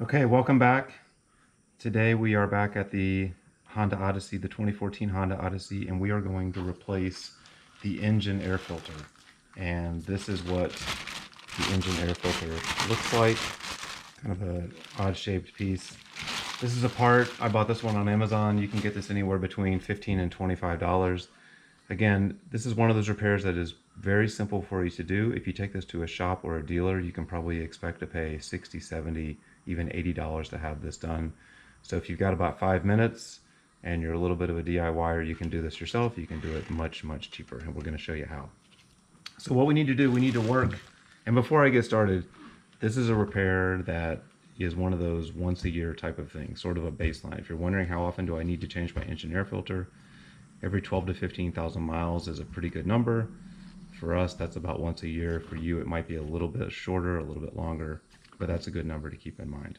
Okay, welcome back. Today we are back at the Honda Odyssey, the 2014 Honda Odyssey, and we are going to replace the engine air filter. And this is what the engine air filter looks like. Kind of an odd shaped piece. This is a part, I bought this one on Amazon. You can get this anywhere between $15 and $25. Again, this is one of those repairs that is very simple for you to do. If you take this to a shop or a dealer, you can probably expect to pay $60, $70, even $80 to have this done. So if you've got about 5 minutes and you're a little bit of a DIYer, you can do this yourself. You can do it much, much cheaper, and we're going to show you how. So what we need to do, we need to work. And before I get started, this is a repair that is one of those once a year type of things, sort of a baseline. If you're wondering how often do I need to change my engine air filter, every 12 to 15,000 miles is a pretty good number. For us, that's about once a year. For you, it might be a little bit shorter, a little bit longer, but that's a good number to keep in mind.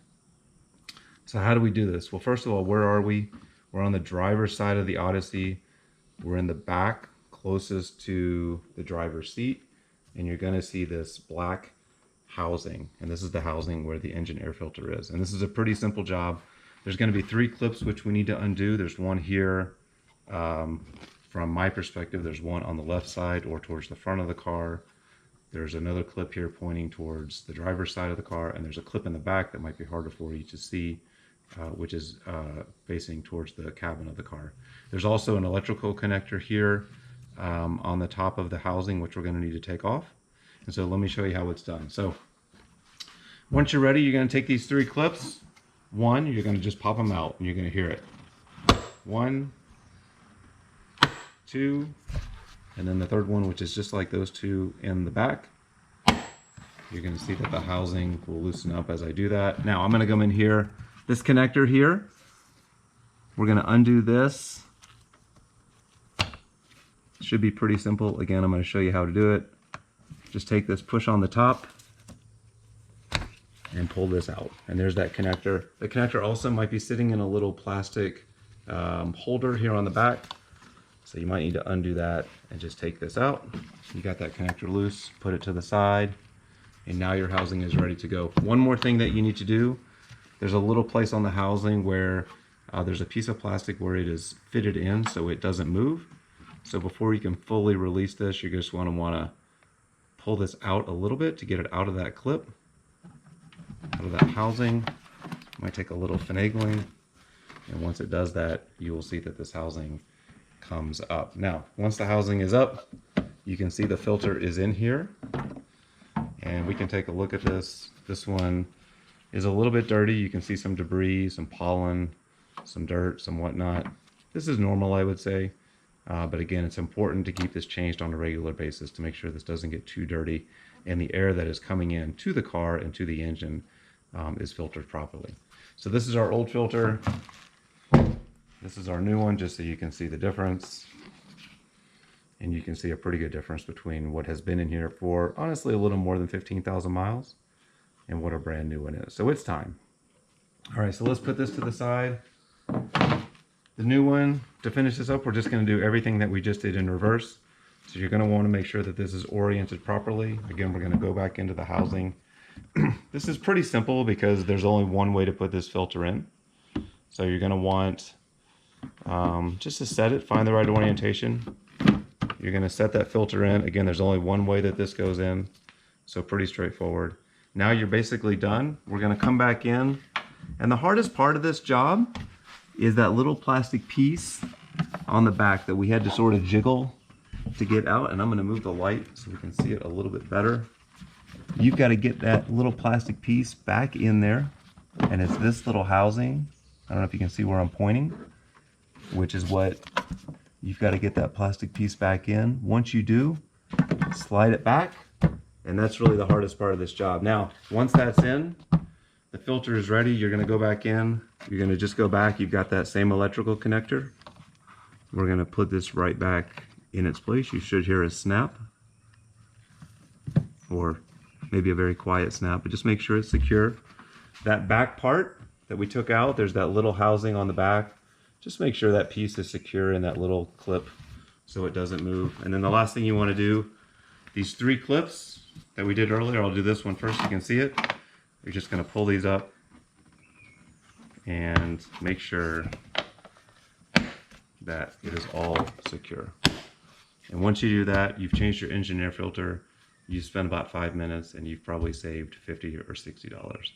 So how do we do this? Well, first of all, where are we? We're on the driver's side of the Odyssey. We're in the back, closest to the driver's seat, and you're gonna see this black housing, and this is the housing where the engine air filter is. And this is a pretty simple job. There's gonna be 3 clips which we need to undo. There's one here. From my perspective, there's one on the left side or towards the front of the car. There's another clip here pointing towards the driver's side of the car, and there's a clip in the back that might be harder for you to see, which is facing towards the cabin of the car. There's also an electrical connector here on the top of the housing, which we're going to need to take off. And so let me show you how it's done. So once you're ready, you're going to take these 3 clips. One, you're going to just pop them out, and you're going to hear it. 1, 2, and then the third one, which is just like those 2 in the back. You're going to see that the housing will loosen up as I do that. Now I'm going to come in here, this connector here, we're going to undo this. Should be pretty simple. Again, I'm going to show you how to do it. Just take this push on the top and pull this out, and there's that connector. The connector also might be sitting in a little plastic holder here on the back. So you might need to undo that and just take this out. You got that connector loose, put it to the side, and now your housing is ready to go. One more thing that you need to do, there's a little place on the housing where there's a piece of plastic where it is fitted in so it doesn't move. So before you can fully release this, you're just want to pull this out a little bit to get it out of that clip, out of that housing. It might take a little finagling, and once it does that, you will see that this housing comes up. Now, once the housing is up, you can see the filter is in here, and we can take a look at this. This one is a little bit dirty. You can see some debris, some pollen, some dirt, some whatnot. This is normal, I would say, but again, it's important to keep this changed on a regular basis to make sure this doesn't get too dirty and the air that is coming in to the car and to the engine is filtered properly. So this is our old filter. This is our new one, just so you can see the difference. And you can see a pretty good difference between what has been in here for, honestly, a little more than 15,000 miles and what a brand new one is. So it's time. All right, so let's put this to the side. The new one, to finish this up, we're just going to do everything that we just did in reverse. So you're going to want to make sure that this is oriented properly. Again, we're going to go back into the housing. This is pretty simple because there's only one way to put this filter in. So you're going to want just to set it, find the right orientation. You're going to set that filter in. Again, there's only one way that this goes in, so pretty straightforward. Now you're basically done. We're going to come back in, and the hardest part of this job is that little plastic piece on the back that we had to sort of jiggle to get out, and I'm going to move the light so we can see it a little bit better. You've got to get that little plastic piece back in there, and it's this little housing. I don't know if you can see where I'm pointing, which is what you've got to get that plastic piece back in. Once you do, slide it back, and that's really the hardest part of this job. Now, once that's in, the filter is ready. You're going to go back in. You're going to just go back. You've got that same electrical connector. We're going to put this right back in its place. You should hear a snap, or maybe a very quiet snap, but just make sure it's secure. That back part that we took out, there's that little housing on the back. Just make sure that piece is secure in that little clip so it doesn't move. And then the last thing you want to do, these 3 clips that we did earlier, I'll do this one first so you can see it. You're just going to pull these up and make sure that it is all secure. And once you do that, you've changed your engine air filter. You spend about 5 minutes and you've probably saved $50 or $60.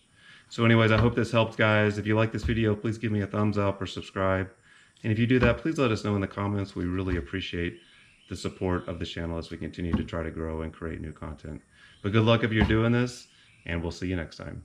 So anyways, I hope this helps, guys. If you like this video, please give me a thumbs up or subscribe. And if you do that, please let us know in the comments. We really appreciate the support of the channel as we continue to try to grow and create new content. But good luck if you're doing this, and we'll see you next time.